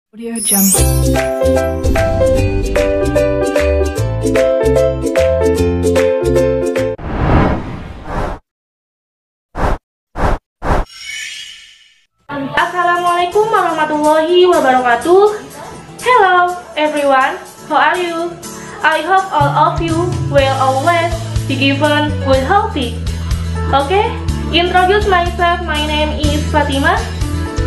Audio Jungle. Assalamualaikum warahmatullahi wabarakatuh. Hello everyone, how are you? I hope all of you will always be given good healthy. Okay, introduce myself. My name is Fatima,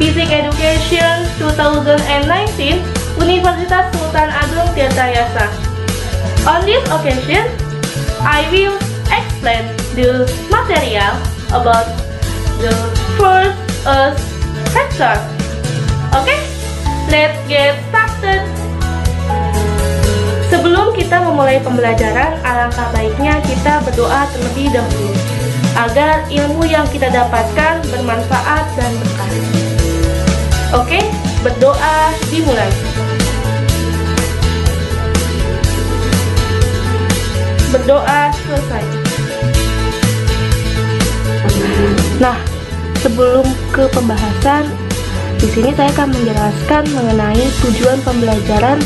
Physics Education 2019, Universitas Sultan Agung Tirtayasa. On this occasion, I will explain the material about the first factor. Okay, let's get started. Sebelum kita memulai pembelajaran, alangkah baiknya kita berdoa terlebih dahulu agar ilmu yang kita dapatkan bermanfaat dan berkah. Oke, berdoa dimulai. Berdoa selesai. Nah, sebelum ke pembahasan, di sini saya akan menjelaskan mengenai tujuan pembelajaran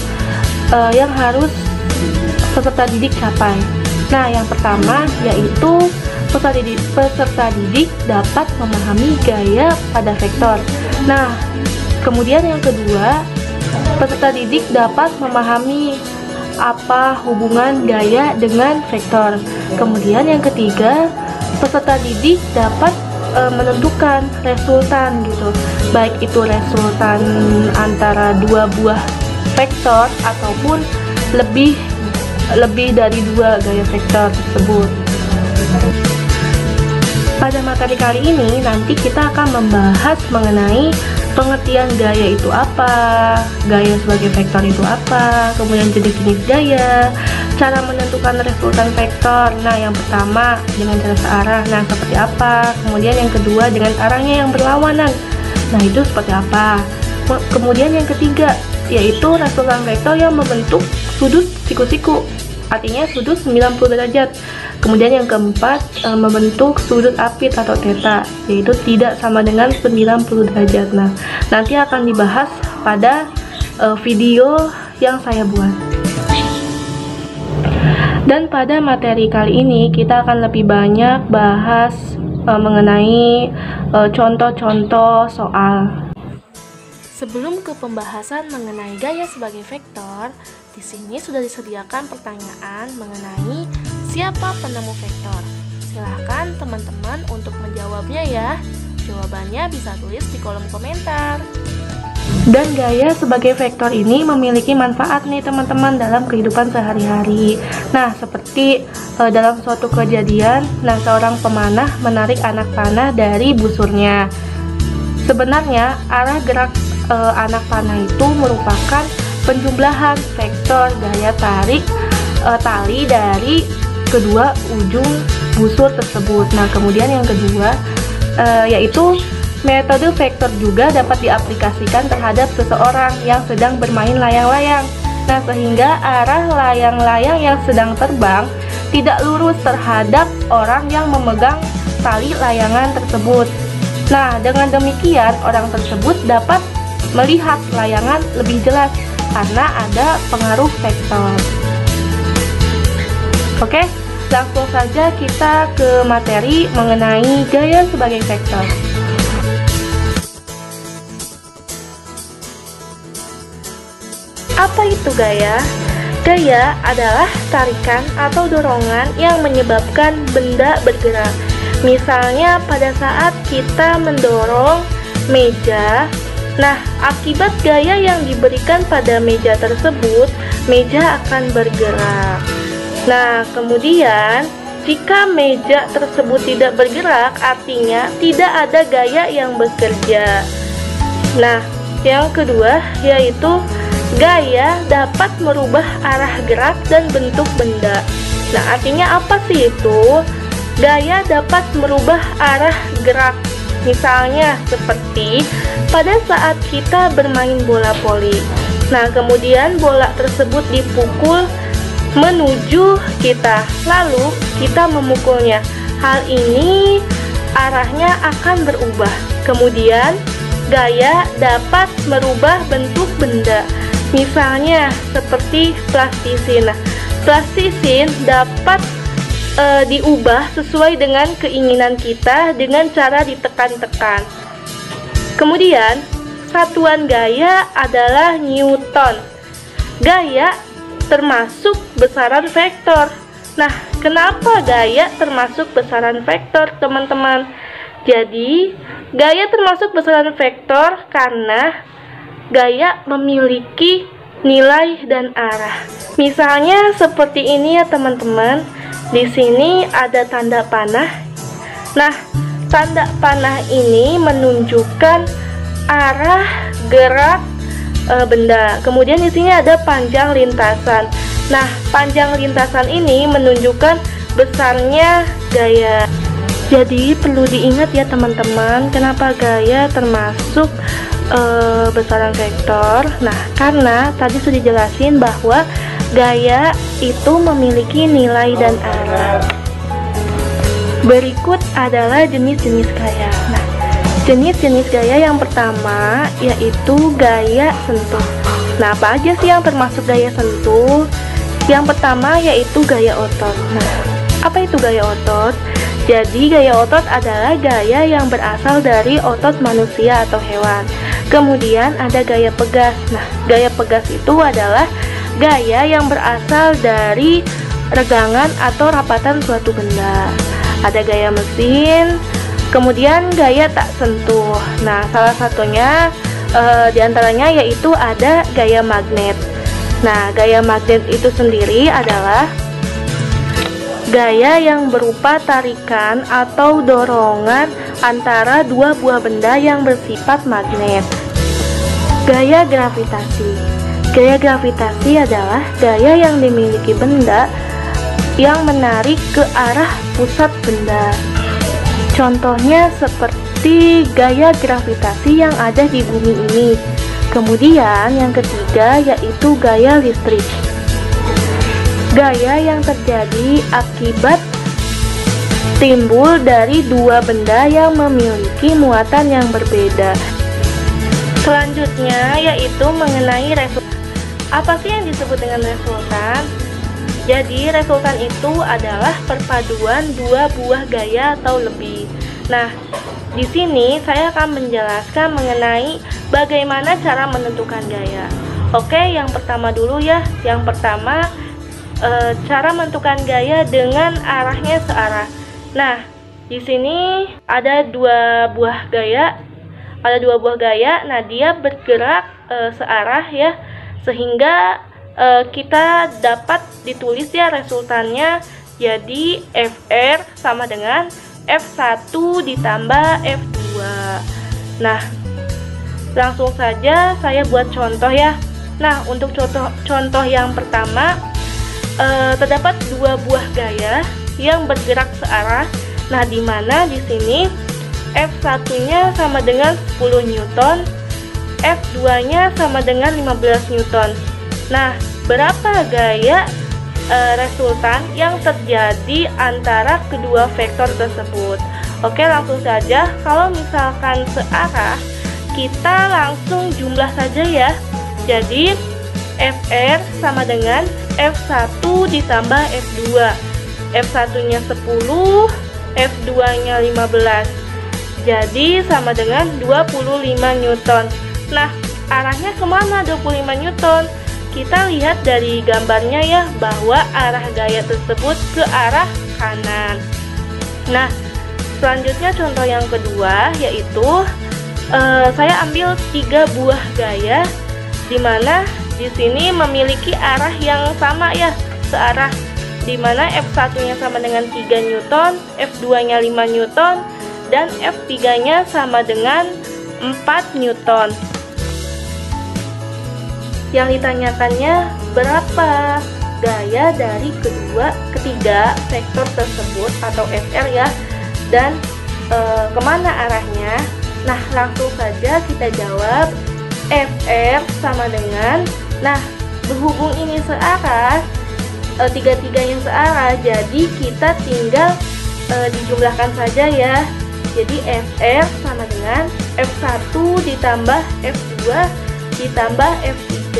yang harus peserta didik capai. Nah, yang pertama yaitu peserta didik dapat memahami gaya pada vektor. Nah, kemudian yang kedua, peserta didik dapat memahami apa hubungan gaya dengan vektor. Kemudian yang ketiga, peserta didik dapat menentukan resultan gitu, baik itu resultan antara dua buah vektor ataupun lebih dari dua gaya vektor tersebut. Pada materi kali ini nanti kita akan membahas mengenai pengertian gaya itu apa, gaya sebagai vektor itu apa, kemudian jenis-jenis gaya, cara menentukan resultan vektor. Nah, yang pertama dengan cara searah, nah seperti apa, kemudian yang kedua dengan arahnya yang berlawanan, nah itu seperti apa. Kemudian yang ketiga yaitu resultan vektor yang membentuk sudut siku-siku, artinya sudut 90 derajat. Kemudian yang keempat, membentuk sudut apit atau theta, yaitu tidak sama dengan 90 derajat. Nah, nanti akan dibahas pada video yang saya buat. Dan pada materi kali ini kita akan lebih banyak bahas mengenai contoh-contoh soal. Sebelum ke pembahasan mengenai gaya sebagai vektor, di sini sudah disediakan pertanyaan mengenai siapa penemu vektor. Silahkan teman-teman untuk menjawabnya ya. Jawabannya bisa tulis di kolom komentar. Dan gaya sebagai vektor ini memiliki manfaat nih teman-teman dalam kehidupan sehari-hari. Nah, seperti dalam suatu kejadian, nah seorang pemanah menarik anak panah dari busurnya. Sebenarnya arah gerak anak panah itu merupakan penjumlahan vektor gaya tarik tali dari kedua ujung busur tersebut. Nah, kemudian yang kedua yaitu metode vektor juga dapat diaplikasikan terhadap seseorang yang sedang bermain layang-layang. Nah, sehingga arah layang-layang yang sedang terbang tidak lurus terhadap orang yang memegang tali layangan tersebut. Nah, dengan demikian orang tersebut dapat melihat layangan lebih jelas karena ada pengaruh vektor. Oke, langsung saja kita ke materi mengenai gaya sebagai vektor. Apa itu gaya? Gaya adalah tarikan atau dorongan yang menyebabkan benda bergerak. Misalnya pada saat kita mendorong meja, nah akibat gaya yang diberikan pada meja tersebut, meja akan bergerak. Nah, kemudian jika meja tersebut tidak bergerak, artinya tidak ada gaya yang bekerja. Nah, yang kedua yaitu gaya dapat merubah arah gerak dan bentuk benda. Nah, artinya apa sih itu? Gaya dapat merubah arah gerak. Misalnya seperti pada saat kita bermain bola voli. Nah, kemudian bola tersebut dipukul menuju kita, lalu kita memukulnya. Hal ini arahnya akan berubah. Kemudian, gaya dapat merubah bentuk benda. benda. Misalnya seperti plastisin. Nah, plastisin dapat diubah sesuai dengan keinginan kita dengan cara ditekan-tekan. Kemudian satuan gaya adalah Newton. Gaya termasuk besaran vektor. Nah, kenapa gaya termasuk besaran vektor, teman-teman? Jadi, gaya termasuk besaran vektor karena gaya memiliki nilai dan arah. Misalnya seperti ini ya, teman-teman. Di sini ada tanda panah. Nah, tanda panah ini menunjukkan arah gerak benda. Kemudian di sini ada panjang lintasan. Nah, panjang lintasan ini menunjukkan besarnya gaya. Jadi perlu diingat ya teman-teman, kenapa gaya termasuk besaran vektor. Nah, karena tadi sudah dijelasin bahwa gaya itu memiliki nilai dan arah. Berikut adalah jenis-jenis gaya. Nah, jenis-jenis gaya yang pertama yaitu gaya sentuh. Nah, apa aja sih yang termasuk gaya sentuh? Yang pertama yaitu gaya otot. Nah, apa itu gaya otot? Jadi gaya otot adalah gaya yang berasal dari otot manusia atau hewan. Kemudian ada gaya pegas. Nah, gaya pegas itu adalah gaya yang berasal dari regangan atau rapatan suatu benda. Ada gaya mesin, kemudian gaya tak sentuh. Nah, salah satunya diantaranya yaitu ada gaya magnet. Nah, gaya magnet itu sendiri adalah gaya yang berupa tarikan atau dorongan antara dua buah benda yang bersifat magnet. Gaya gravitasi. Gaya gravitasi adalah gaya yang dimiliki benda yang menarik ke arah pusat benda. Contohnya seperti gaya gravitasi yang ada di bumi ini. Kemudian yang ketiga yaitu gaya listrik. Gaya yang terjadi akibat timbul dari dua benda yang memiliki muatan yang berbeda. Selanjutnya yaitu mengenai resultan. Apa sih yang disebut dengan resultan? Jadi resultan itu adalah perpaduan dua buah gaya atau lebih. Nah, di sini saya akan menjelaskan mengenai bagaimana cara menentukan gaya. Oke, yang pertama dulu ya. Yang pertama cara menentukan gaya dengan arahnya searah. Nah, di sini ada dua buah gaya. Nah, dia bergerak searah ya, sehingga kita dapat ditulis ya resultannya. Jadi FR sama dengan F1 ditambah F2. Nah, langsung saja saya buat contoh ya. Nah, untuk contoh yang pertama, terdapat dua buah gaya yang bergerak searah. Nah, di mana di sini F1-nya sama dengan 10 Newton, F2-nya sama dengan 15 Newton. Nah, berapa gaya resultan yang terjadi antara kedua vektor tersebut? Oke, langsung saja. Kalau misalkan searah, kita langsung jumlah saja ya. Jadi FR sama dengan F1 ditambah F2. F1-nya 10, F2-nya 15. Jadi sama dengan 25 Newton. Nah, arahnya kemana 25 Newton? Kita lihat dari gambarnya ya, bahwa arah gaya tersebut ke arah kanan. Nah, selanjutnya contoh yang kedua yaitu saya ambil 3 buah gaya, dimana di sini memiliki arah yang sama ya, searah, dimana F1-nya sama dengan 3 Newton, F2-nya 5 Newton, dan F3-nya sama dengan 4 Newton. Yang ditanyakannya berapa gaya dari ketiga vektor tersebut atau FR ya, dan kemana arahnya. Nah, langsung saja kita jawab FR sama dengan, nah berhubung ini searah, tiga-tiganya searah, jadi kita tinggal dijumlahkan saja ya. Jadi FR sama dengan F1 ditambah F2 ditambah F3.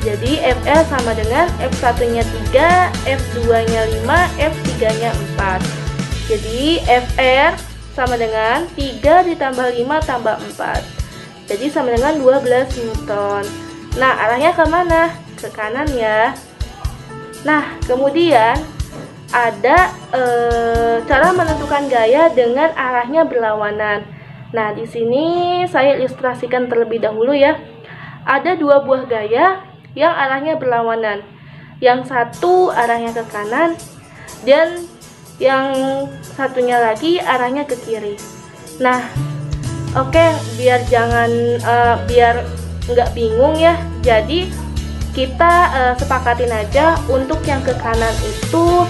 Jadi FL sama dengan F1-nya 3, F2-nya 5, F3-nya 4. Jadi FR sama dengan 3 ditambah 5 tambah 4. Jadi sama dengan 12 Newton. Nah, arahnya kemana? Ke kanan ya. Nah, kemudian ada cara menentukan gaya dengan arahnya berlawanan. Nah, di sini saya ilustrasikan terlebih dahulu ya. Ada dua buah gaya yang arahnya berlawanan. Yang satu arahnya ke kanan dan yang satunya lagi arahnya ke kiri. Nah, oke, biar nggak bingung ya. Jadi kita sepakatin aja untuk yang ke kanan itu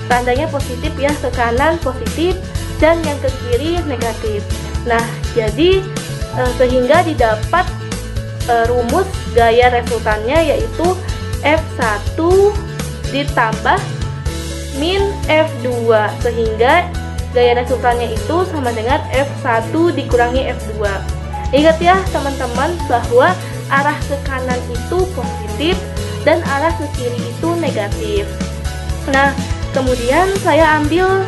tandanya positif ya, ke kanan positif dan yang ke kiri negatif. Nah, jadi sehingga didapat rumus gaya resultannya yaitu F1 ditambah min F2, sehingga gaya resultannya itu sama dengan F1 dikurangi F2. Ingat ya teman-teman bahwa arah ke kanan itu positif dan arah ke kiri itu negatif. Nah, kemudian saya ambil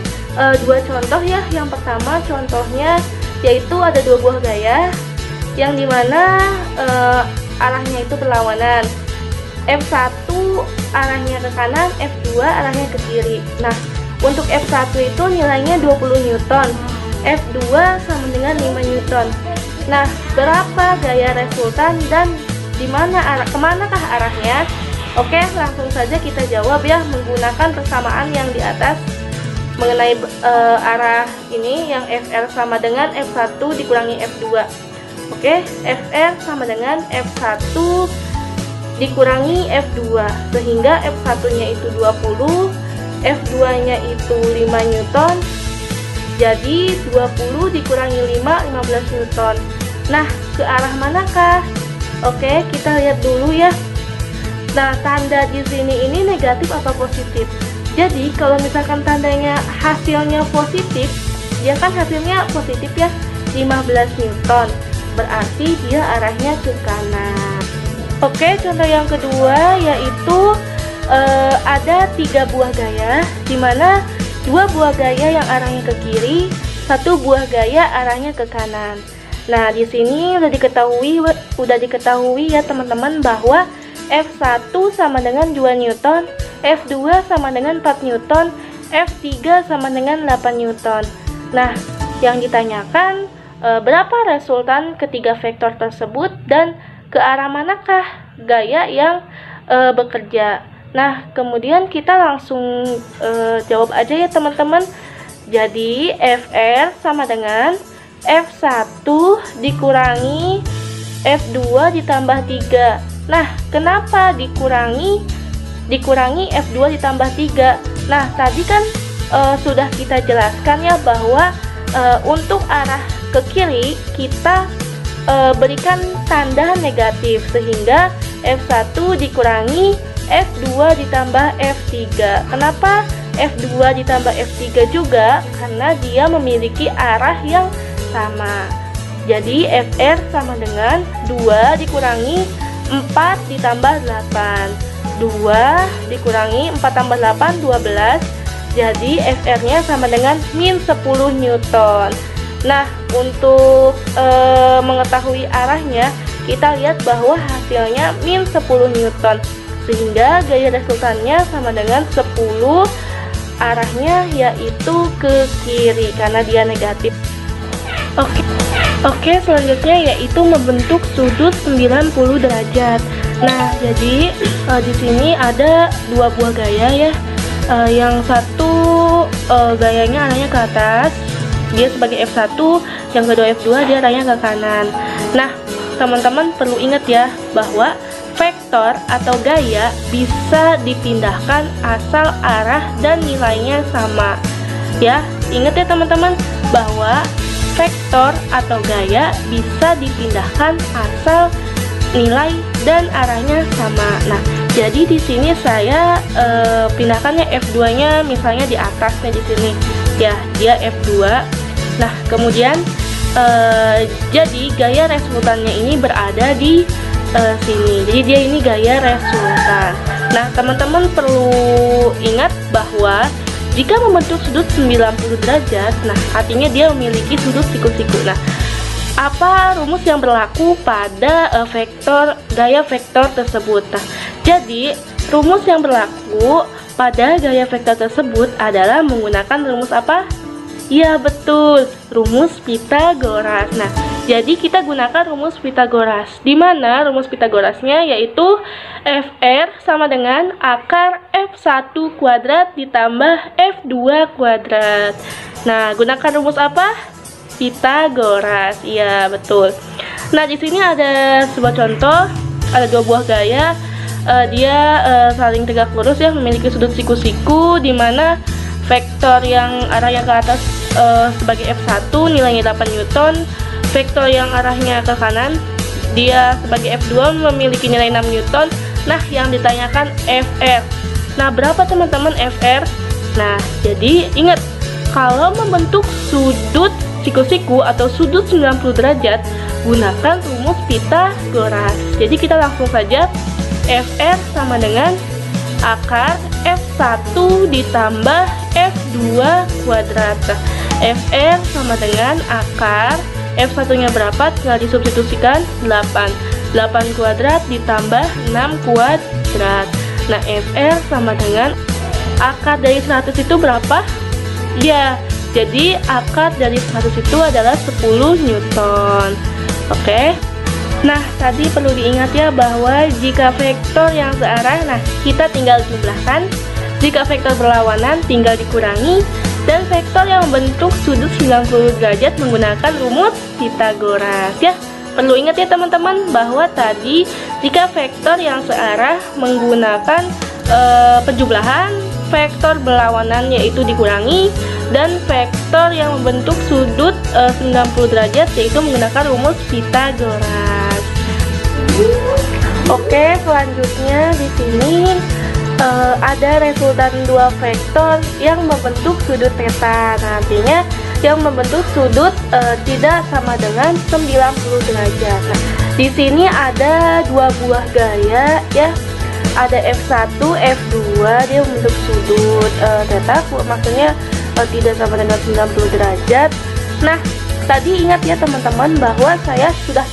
dua contoh ya. Yang pertama contohnya yaitu ada dua buah gaya yang dimana arahnya itu berlawanan. F1 arahnya ke kanan, F2 arahnya ke kiri. Nah, untuk F1 itu nilainya 20 Newton, F2 sama dengan 5 Newton. Nah, berapa gaya resultan dan kemanakah arahnya? Oke, langsung saja kita jawab ya menggunakan persamaan yang di atas mengenai arah ini, yang FR sama dengan F1 dikurangi F2. Oke, FR sama dengan F1 dikurangi F2, sehingga F1-nya itu 20, F2-nya itu 5 Newton. Jadi 20 dikurangi 5, 15 Newton. Nah, ke arah manakah? Oke, kita lihat dulu ya. Nah, tanda di sini ini negatif atau positif? Jadi, kalau misalkan tandanya hasilnya positif, dia kan hasilnya positif ya, 15 Newton. Berarti dia arahnya ke kanan. Oke, contoh yang kedua yaitu ada 3 buah gaya, dimana 2 buah gaya yang arahnya ke kiri, 1 buah gaya arahnya ke kanan. Nah, di sini udah diketahui ya teman-teman bahwa F1 sama dengan 2 Newton, F2 sama dengan 4 Newton, F3 sama dengan 8 Newton. Nah, yang ditanyakan berapa resultan ketiga vektor tersebut dan ke arah manakah gaya yang bekerja. Nah, kemudian kita langsung jawab aja ya teman-teman. Jadi FR sama dengan F1 dikurangi F2 ditambah 3. Nah, kenapa dikurangi F2 ditambah 3? Nah, tadi kan sudah kita jelaskan ya bahwa untuk arah ke kiri kita berikan tanda negatif, sehingga F1 dikurangi F2 ditambah F3. Kenapa F2 ditambah F3 juga? Karena dia memiliki arah yang sama. Jadi FR sama dengan 2 dikurangi 4 ditambah 8. 2 dikurangi 4 tambah 8, 12. Jadi FR-nya sama dengan min 10 Newton. Nah, untuk mengetahui arahnya, kita lihat bahwa hasilnya min 10 Newton, sehingga gaya resultannya sama dengan 10, arahnya yaitu ke kiri karena dia negatif. Oke, selanjutnya yaitu membentuk sudut 90 derajat. Nah, jadi di sini ada 2 buah gaya ya. Yang satu gayanya arahnya ke atas, dia sebagai F1, yang kedua F2 dia arahnya ke kanan. Nah, teman-teman perlu ingat ya bahwa vektor atau gaya bisa dipindahkan asal arah dan nilainya sama. Ya, ingat ya teman-teman bahwa vektor atau gaya bisa dipindahkan asal nilai dan arahnya sama. Nah, jadi di sini saya pindahkannya F2-nya misalnya di atasnya di sini. Ya, dia F2. Nah, kemudian jadi gaya resultannya ini berada di sini. Jadi dia ini gaya resultan. Nah, teman-teman perlu ingat bahwa jika membentuk sudut 90 derajat, nah artinya dia memiliki sudut siku-siku. Nah, apa rumus yang berlaku pada gaya vektor tersebut? Nah, jadi rumus yang berlaku pada gaya vektor tersebut adalah menggunakan rumus apa? Ya betul, rumus Pythagoras. Nah, jadi kita gunakan rumus Pythagoras. Di mana rumus Pythagorasnya yaitu Fr sama dengan akar F1 kuadrat ditambah F2 kuadrat. Nah, gunakan rumus apa? Pythagoras. Iya, betul. Nah, di sini ada sebuah contoh, ada dua buah gaya. Dia saling tegak lurus ya, memiliki sudut siku-siku, di mana vektor yang arahnya ke atas sebagai F1 nilainya 8 Newton, vektor yang arahnya ke kanan dia sebagai F2 memiliki nilai 6 Newton. Nah, yang ditanyakan Fr. Nah, berapa teman-teman Fr? Nah, jadi ingat, kalau membentuk sudut siku-siku atau sudut 90 derajat, gunakan rumus Pythagoras. Jadi kita langsung saja, Fr sama dengan akar F1 ditambah F2 kuadrat. Fr sama dengan akar F1 nya berapa? Tinggal disubstitusikan 8 kuadrat ditambah 6 kuadrat. Nah, Fr sama dengan akar dari 100 itu berapa? Ya, jadi akar dari 100 itu adalah 10 Newton. Oke. Nah, tadi perlu diingat ya bahwa jika vektor yang searah, nah kita tinggal jumlahkan. Jika vektor berlawanan tinggal dikurangi. Dan vektor yang membentuk sudut 90 derajat menggunakan rumus Pythagoras ya. Perlu ingat ya teman-teman bahwa tadi jika vektor yang searah menggunakan penjumlahan, vektor berlawanan yaitu dikurangi, dan vektor yang membentuk sudut 90 derajat yaitu menggunakan rumus Pythagoras. Oke, selanjutnya di sini ada resultan dua vektor yang membentuk sudut theta. Nah, artinya yang membentuk sudut tidak sama dengan 90 derajat. Nah, di sini ada dua buah gaya ya. Ada F1, F2, dia membentuk sudut theta, maksudnya tidak sama dengan 90 derajat. Nah, tadi ingat ya teman-teman bahwa saya sudah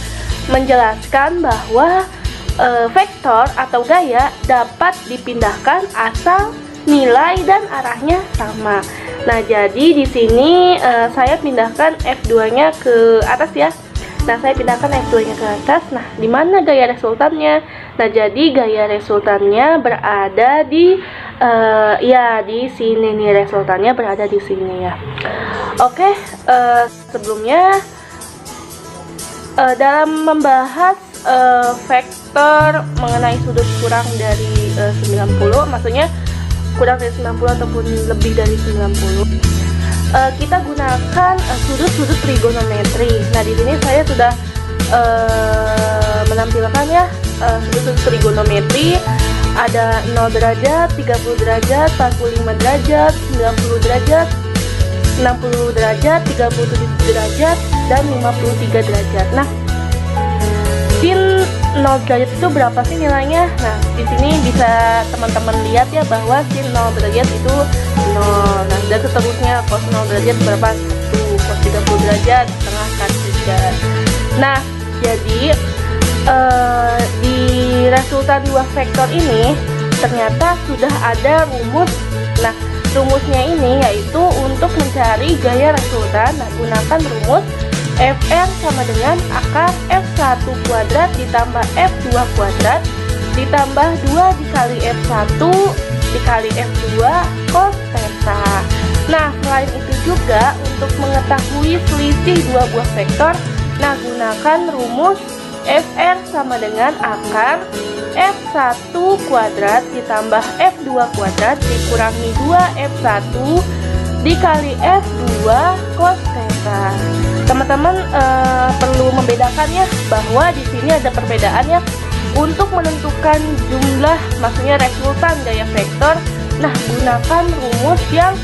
menjelaskan bahwa vektor atau gaya dapat dipindahkan asal nilai dan arahnya sama. Nah, jadi di sini saya pindahkan F2-nya ke atas ya. Nah, saya pindahkan F2-nya ke atas. Nah, di mana gaya resultannya? Nah, jadi gaya resultannya berada di ya di sini nih, resultannya berada di sini ya. Oke, sebelumnya dalam membahas vektor mengenai sudut kurang dari 90, maksudnya kurang dari 90 ataupun lebih dari 90, kita gunakan sudut-sudut trigonometri. Nah, di sini saya sudah menampilkan ya sudut-sudut trigonometri. Ada 0 derajat, 30 derajat, 45 derajat, 90 derajat, 60 derajat, 37 derajat, dan 53 derajat. Nah, sin 0 derajat itu berapa sih nilainya? Nah, di sini bisa teman-teman lihat ya bahwa sin 0 derajat itu 0. Nah, dan seterusnya cos 0 derajat berapa? 1, cos 30 derajat setengah kan 3. Nah, jadi di resultan dua vektor ini ternyata sudah ada rumus. Nah, rumusnya ini yaitu untuk mencari gaya resultan. Nah, gunakan rumus Fr sama dengan akar F1 kuadrat ditambah F2 kuadrat ditambah 2 dikali F1 dikali F2 cos theta. Nah, selain itu juga untuk mengetahui selisih dua buah vektor, nah gunakan rumus Fr sama dengan akar F1 kuadrat ditambah F2 kuadrat dikurangi 2 F1 dikali F2 cos theta. Teman-teman perlu membedakan ya bahwa di sini ada perbedaan ya untuk menentukan jumlah, maksudnya resultan gaya vektor. Nah, gunakan rumus yang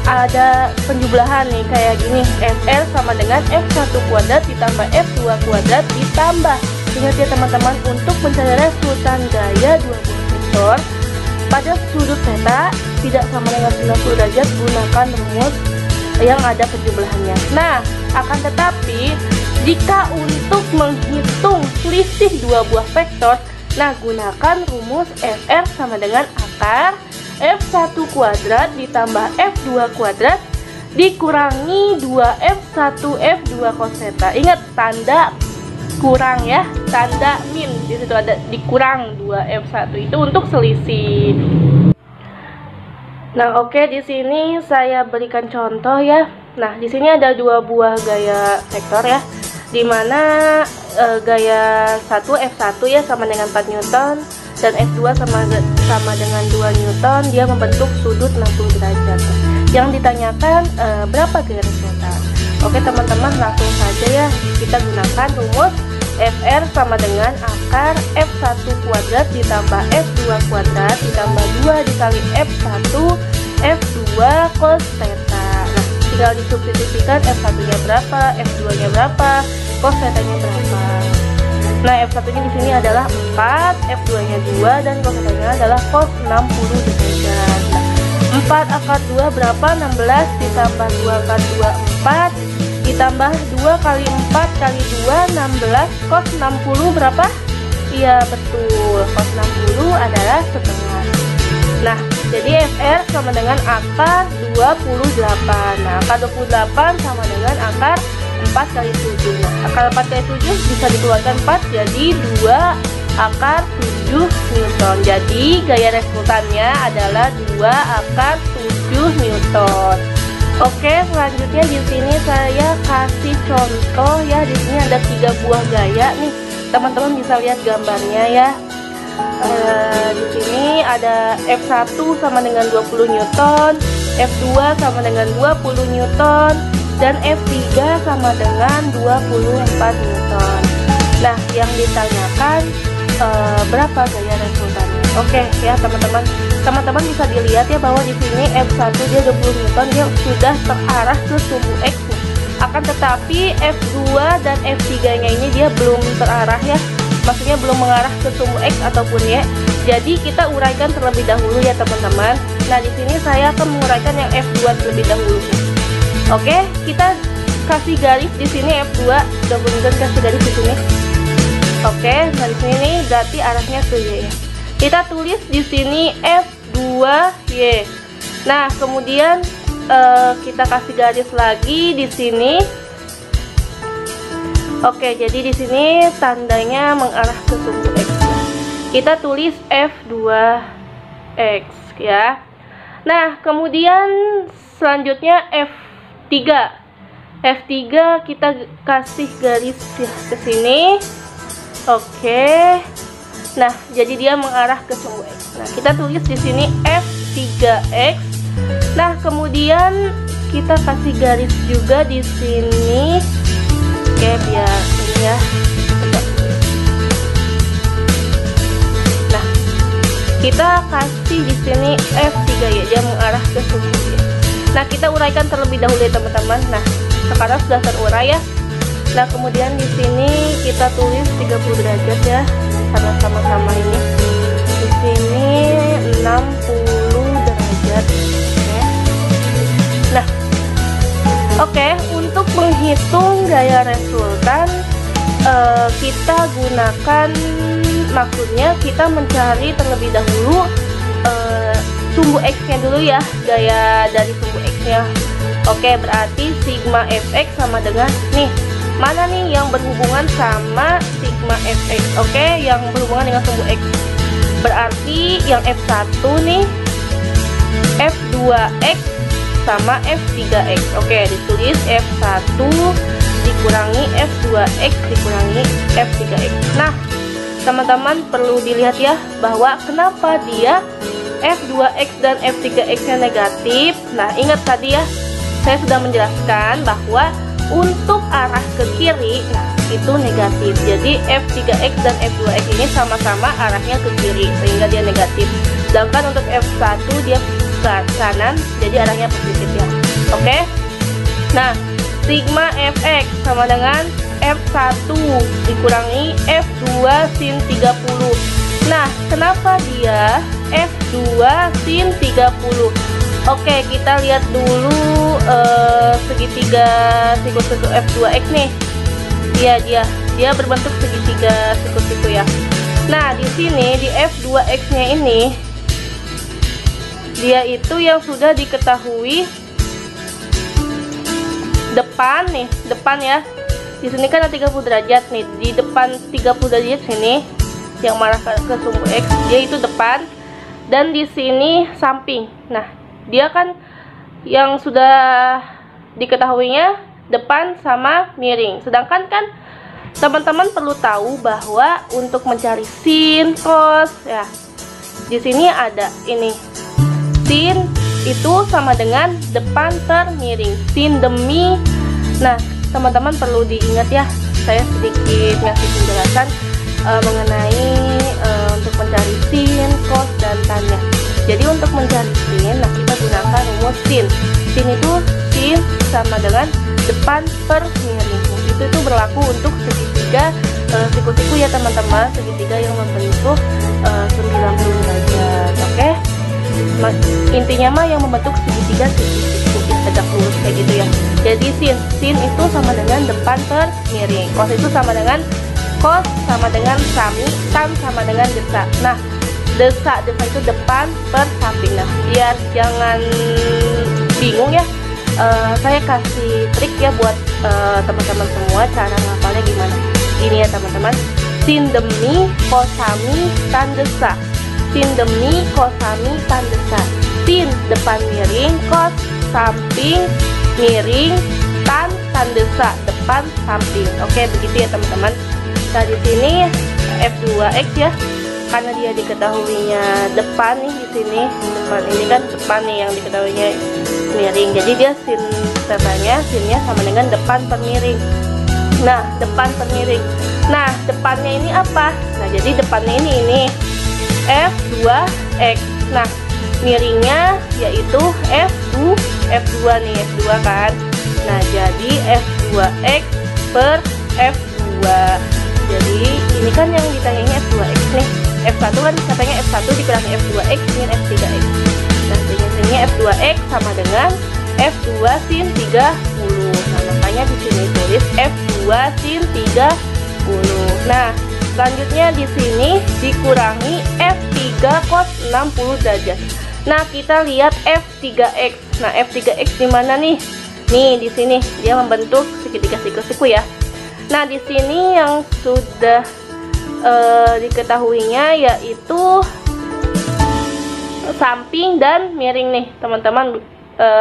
ada penjumlahan nih kayak gini, Fr sama dengan F1 kuadrat ditambah F2 kuadrat ditambah Ingat ya teman-teman, untuk mencari resultan gaya dua buah vektor pada sudut theta tidak sama dengan 90 derajat, gunakan rumus yang ada penjumlahannya. Nah, akan tetapi jika untuk menghitung selisih dua buah vektor, nah gunakan rumus Fr sama dengan akar F1 kuadrat ditambah F2 kuadrat dikurangi 2F1 F2 cos theta. Ingat tanda kurang ya, tanda min di situ ada dikurang 2F1 itu untuk selisih. Nah, oke, di sini saya berikan contoh ya. Nah, di sini ada dua buah gaya vektor ya, dimana gaya 1 F1 ya sama dengan 4 Newton dan F2 sama dengan 2 Newton, dia membentuk sudut 60 derajat. Yang ditanyakan berapa gaya resultan. Oke teman-teman, langsung saja ya, kita gunakan rumus Fr sama dengan akar F1 kuadrat ditambah F2 kuadrat ditambah 2 dikali F1 F2 cos theta. Nah, tinggal disubstitusikan F1 nya berapa, F2 nya berapa, cos theta nya berapa. Nah, F1 nya di sini adalah 4, F2 nya 2 dan cos theta nya adalah cos 60 derajat. Nah, 4 akar 2 berapa? 16 ditambah 2 akar 2 4 ditambah 2 kali 4 kali 2 16 cos 60 berapa? Iya betul, cos 60 adalah setengah. Nah, jadi Fr sama dengan akar 28. Nah, akar 28 sama dengan akar 4 kali 7. Nah, akar 4 kali 7 bisa dikeluarkan 4, jadi 2 akar 7 Newton. Jadi gaya resultannya adalah 2 akar 7 Newton. Oke, selanjutnya di sini saya kasih contoh ya. Di sini ada 3 buah gaya nih. Teman-teman bisa lihat gambarnya ya. Di sini ada F1 sama dengan 20 Newton, F2 sama dengan 20 Newton, dan F3 sama dengan 24 Newton. Nah, yang ditanyakan berapa gaya resultannya. Oke ya teman-teman. Teman-teman bisa dilihat ya bahwa di sini F1 dia 20 Newton, dia sudah terarah ke sumbu X. Akan tetapi F2 dan F3-nya ini dia belum terarah ya. Maksudnya belum mengarah ke sumbu X ataupun Y. Jadi kita uraikan terlebih dahulu ya teman-teman. Nah, di sini saya akan menguraikan yang F2 terlebih dahulu. Oke, kita kasih garis di sini F2, kemudian kasih garis di sini. Oke, nah di sini berarti arahnya ke Y ya. Kita tulis di sini F2Y. Nah, kemudian kita kasih garis lagi di sini. Oke, jadi di sini tandanya mengarah ke sumbu X. Kita tulis F2X ya. Nah, kemudian selanjutnya F3. F3 kita kasih garis ya ke sini. Oke. Nah, jadi dia mengarah ke sumbu X. Nah, kita tulis di sini F3X. Nah, kemudian kita kasih garis juga di sini. Oke, biar ini ya. Nah, kita kasih di sini F3 ya, dia mengarah ke sumbu Y. Nah, kita uraikan terlebih dahulu ya teman-teman. Nah, sekarang sudah terurai ya. Nah, kemudian di sini kita tulis 30 derajat ya, karena sama-sama ini. Di sini 60 derajat. Oke. Nah, oke, untuk menghitung gaya resultan kita gunakan, maksudnya kita mencari terlebih dahulu sumbu X-nya dulu ya, gaya dari sumbu X-nya. Oke, berarti sigma fx sama dengan nih. Mana nih yang berhubungan sama sigma fx? Oke, yang berhubungan dengan sumbu X. Berarti yang F1 nih F2X sama F3X. Oke, ditulis F1 dikurangi F2X dikurangi F3X. Nah, teman-teman perlu dilihat ya bahwa kenapa dia F2X dan F3X nya negatif. Nah, ingat tadi ya, saya sudah menjelaskan bahwa untuk arah ke kiri, nah itu negatif. Jadi F3X dan F2X ini sama-sama arahnya ke kiri, sehingga dia negatif. Sedangkan untuk F1 dia ke kanan, jadi arahnya positif ya. Oke. Nah, sigma fx sama dengan F1 dikurangi F2 sin 30. Nah, kenapa dia F2 sin 30? Oke, kita lihat dulu segitiga siku-siku F2X nih. Dia berbentuk segitiga siku-siku ya. Nah, di sini di F2X-nya ini dia itu yang sudah diketahui depan nih, depan ya. Di sini kan ada 30 derajat nih. Di depan 30 derajat sini yang mengarah ke sumbu X, dia itu depan, dan di sini samping. Nah, dia kan yang sudah diketahuinya depan sama miring. Sedangkan kan teman-teman perlu tahu bahwa untuk mencari sin, cos ya, di sini ada ini. Sin itu sama dengan depan per miring, sin demi. Nah, teman-teman perlu diingat ya, saya sedikit ngasih penjelasan mengenai untuk mencari sin, cos, dan tan-nya. Jadi untuk mencari sin, nah kita gunakan rumus sin. Sin itu sin sama dengan depan per miring. Itu berlaku untuk segitiga siku-siku ya teman-teman, segitiga yang membentuk 90 derajat. Oke? Intinya mah yang membentuk segitiga siku-siku tegak lurus kayak gitu ya. Jadi sin itu sama dengan depan per miring, cos itu sama dengan cos sama dengan sami, tan sama dengan desa. Nah, desa itu depan per samping. Nah, biar jangan bingung ya, saya kasih trik ya buat teman-teman semua, cara ngapalnya gimana. Ini ya teman-teman, sin demi kosami tan desa. Sin demi kosami tan desa. Sin depan miring, kos samping miring, tan desa depan samping. Oke, begitu ya teman-teman. Nah, di sini F2X ya, karena dia diketahuinya depan nih, di sini depan ini kan depan nih yang diketahuinya miring. Jadi dia sin tetanya, sinnya sama dengan depan per miring. Nah, depan per miring. Nah, depannya ini apa? Nah, jadi depannya ini F2X. Nah, miringnya yaitu F2 nih, F2 kan. Nah, jadi F2X per F2. Jadi ini kan yang ditanyanya F2X nih. F1 kan katanya F1 dikurangi F2X min F3X. Nah, sininya F2X sama dengan F2 sin 30. Nah, makanya di sini tulis F2 sin 30. Nah, selanjutnya di sini dikurangi F3 cos 60 derajat. Nah, kita lihat F3X. Nah, F3X di mana nih? Nih, di sini dia membentuk segitiga siku-siku ya. Nah, di sini yang sudah diketahuinya yaitu samping dan miring nih, teman-teman.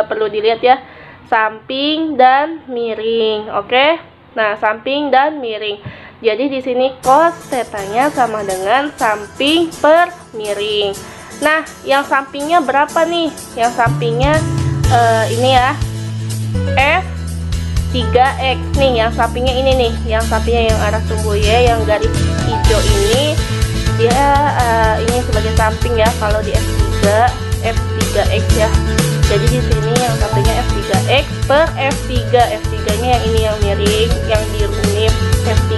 Perlu dilihat ya, samping dan miring. Oke. Nah, samping dan miring. Jadi di sini cos tetanya sama dengan samping per miring. Nah, yang sampingnya berapa nih? Yang sampingnya ini ya, F3X nih, yang sampingnya ini nih, yang sampingnya yang arah sumbu Y, yang garis hijau ini, dia ini sebagai samping ya. Kalau di F3X ya. Jadi di sini yang sampingnya F3X per F3. F3-nya yang ini yang miring, yang biru ini F3.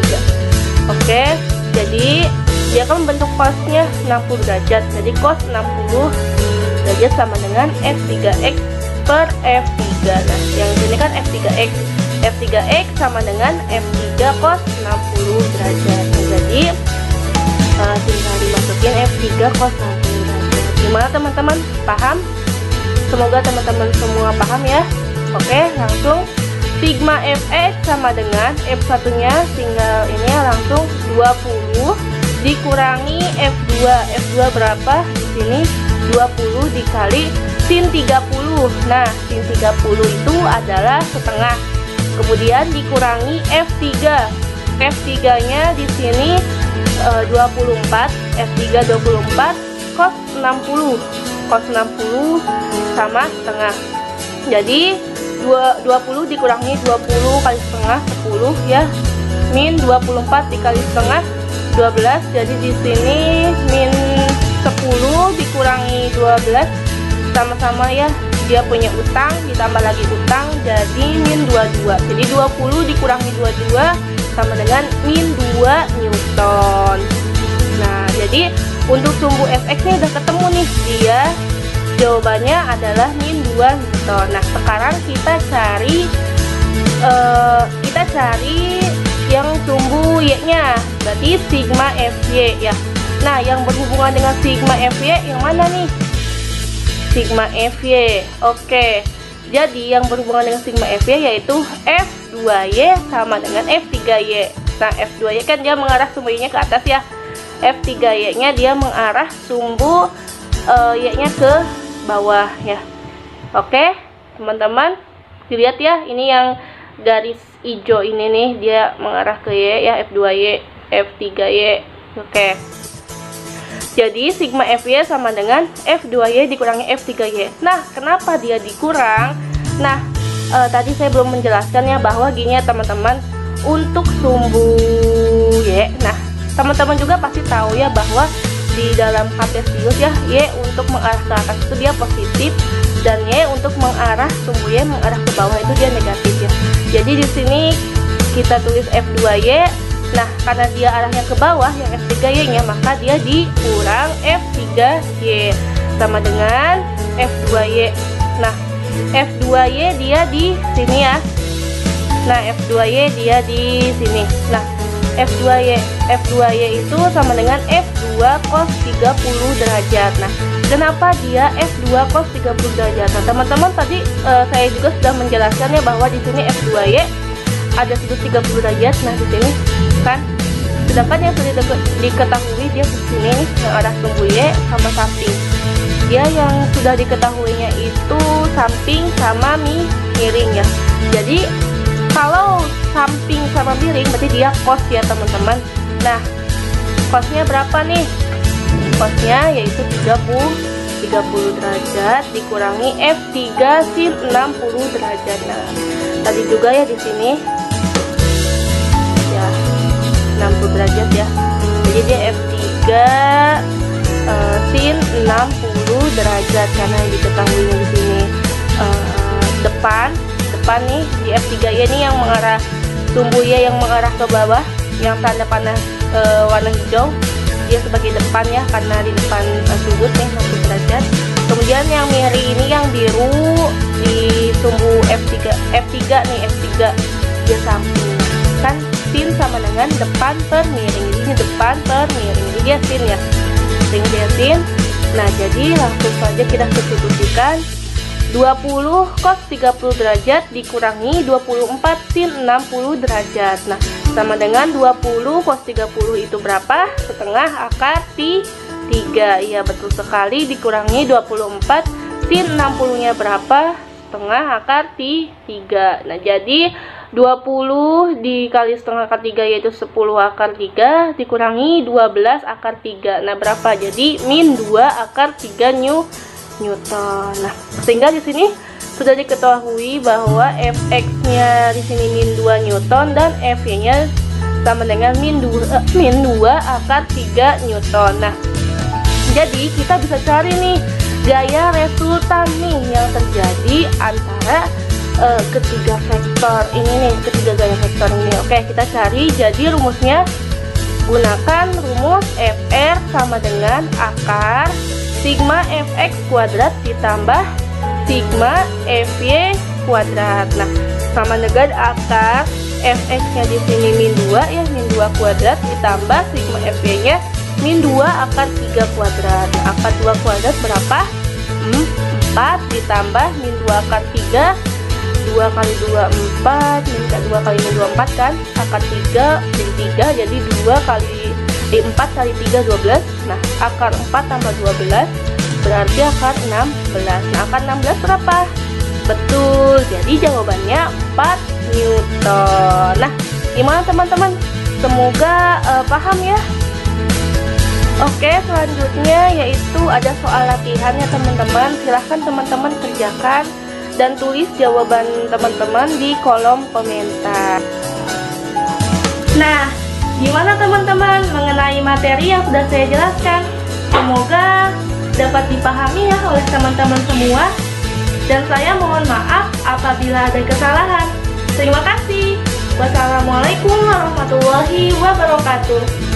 Oke, jadi dia kan membentuk cosnya 60 derajat. Jadi cos 60 derajat sama dengan F3X per F3. Nah, yang ini kan F3X. F3X sama dengan F3 cos 60 derajat. Nah, jadi tinggal dimasukin F3 cos 60 derajat. Gimana teman-teman? Paham? Semoga teman-teman semua paham ya. Oke, langsung sigma Fx sama dengan F1-nya tinggal ini langsung 20 dikurangi F2. F2 berapa? Di sini 20 dikali sin 30. Nah, sin 30 itu adalah setengah. Kemudian dikurangi F3. F3-nya di sini 24, F3 24 cos 60. Cos 60 sama setengah. Jadi 20 dikurangi 20 kali setengah 10 ya. Min 24 dikali setengah 12. Jadi di sini min 10 dikurangi 12 sama-sama ya. Dia punya utang ditambah lagi utang jadi min 22. Jadi 20 dikurangi 22 sama dengan min 2 Newton. Nah, jadi untuk sumbu Fx-nya udah ketemu nih, dia jawabannya adalah min 2 Newton. Nah, sekarang kita cari yang sumbu Y-nya, berarti sigma Fy ya. Nah, yang berhubungan dengan sigma Fy yang mana nih? Sigma Fy. Oke. Jadi yang berhubungan dengan sigma Fy yaitu F2Y sama dengan F3Y. Nah, F2Y kan dia mengarah sumbu Y-nya ke atas ya. F3Y-nya dia mengarah sumbu Y-nya ke bawah ya. Oke, teman-teman, dilihat ya, ini yang garis hijau ini nih, dia mengarah ke Y ya, F2Y, F3Y. Oke. Jadi sigma Fy sama dengan F2Y dikurangi F3Y. Nah, kenapa dia dikurang? Nah, tadi saya belum menjelaskan ya, bahwa gini ya teman-teman, untuk sumbu Y. Nah, teman-teman juga pasti tahu ya bahwa di dalam kartesius ya, Y untuk mengarah ke atas itu dia positif, dan Y untuk mengarah sumbu Y mengarah ke bawah itu dia negatif ya. Jadi di sini kita tulis F2Y. Nah, karena dia arahnya ke bawah yang F3Y-nya, maka dia dikurang F3Y sama dengan F2Y. Nah, F2Y dia di sini ya. Nah, F2Y dia di sini. Nah, F2Y itu sama dengan F2 cos 30 derajat. Nah, kenapa dia F2 cos 30 derajat? Nah, teman-teman tadi saya juga sudah menjelaskannya bahwa di sini F2Y ada sudut 30 derajat. Nah, di sini kan, sedangkan yang sudah diketahui dia ke sini yang arah sumbu Y sama samping. Dia yang sudah diketahuinya itu samping sama miring ya. Jadi kalau samping sama miring berarti dia cos ya teman-teman. Nah, cosnya berapa nih? Cosnya yaitu 30 derajat dikurangi F3 sin 60 derajat. Nah, tadi juga ya di sini ya 60 derajat ya. Jadi dia F3 sin 60 derajat karena yang diketahui di sini depan nih di F3Y ini yang mengarah sumbu Y yang mengarah ke bawah, yang tanda panah warna hijau, dia sebagai depan ya, karena di depan sudut nih 60 derajat. Kemudian yang miring ini yang biru di sumbu F3 nih, F3 dia samping kan, sin sama dengan depan per miring. Ini depan per miring, ini dia sin ya, dia sin. Nah, jadi langsung saja kita substitusikan 20 cos 30 derajat dikurangi 24 sin 60 derajat. Nah, sama dengan 20 cos 30 itu berapa? Setengah akar 3. Iya, betul sekali, dikurangi 24 sin 60 nya berapa? Setengah akar 3. Nah, jadi 20 dikali setengah akar 3 yaitu 10 akar 3 dikurangi 12 akar 3. Nah, berapa? Jadi min 2 akar 3 Newton. Nah, sehingga di sini sudah diketahui bahwa Fx-nya di sini min 2 Newton dan Fy-nya sama dengan min 2 akar 3 Newton. Nah, jadi kita bisa cari nih gaya resultan nih yang terjadi antara ketiga vektor ini nih, ketiga gaya vektor ini. Oke, kita cari. Jadi rumusnya gunakan rumus Fr sama dengan akar sigma Fx kuadrat ditambah sigma Fy kuadrat. Nah, sama dengan akar Fx nya di sini min 2 ya, min 2 kuadrat ditambah sigma Fy nya min 2 akar 3 kuadrat. Nah, akar 2 kuadrat berapa? 4 ditambah min 2 akar 3, 2 kali 2 4, min 2 kali min 2 4 kan, akar 3 jadi 3, jadi 4 kali 3 12. Nah, akar 4 tambah 12 berarti akar 16. Nah, akar 16 berapa? Betul, jadi jawabannya 4 Newton. Nah, gimana teman-teman? Semoga paham ya. Oke, selanjutnya yaitu ada soal latihannya teman-teman. Silahkan teman-teman kerjakan dan tulis jawaban teman-teman di kolom komentar. Nah, gimana teman-teman mengenai materi yang sudah saya jelaskan? Semoga dapat dipahami ya oleh teman-teman semua. Dan saya mohon maaf apabila ada kesalahan. Terima kasih. Wassalamualaikum warahmatullahi wabarakatuh.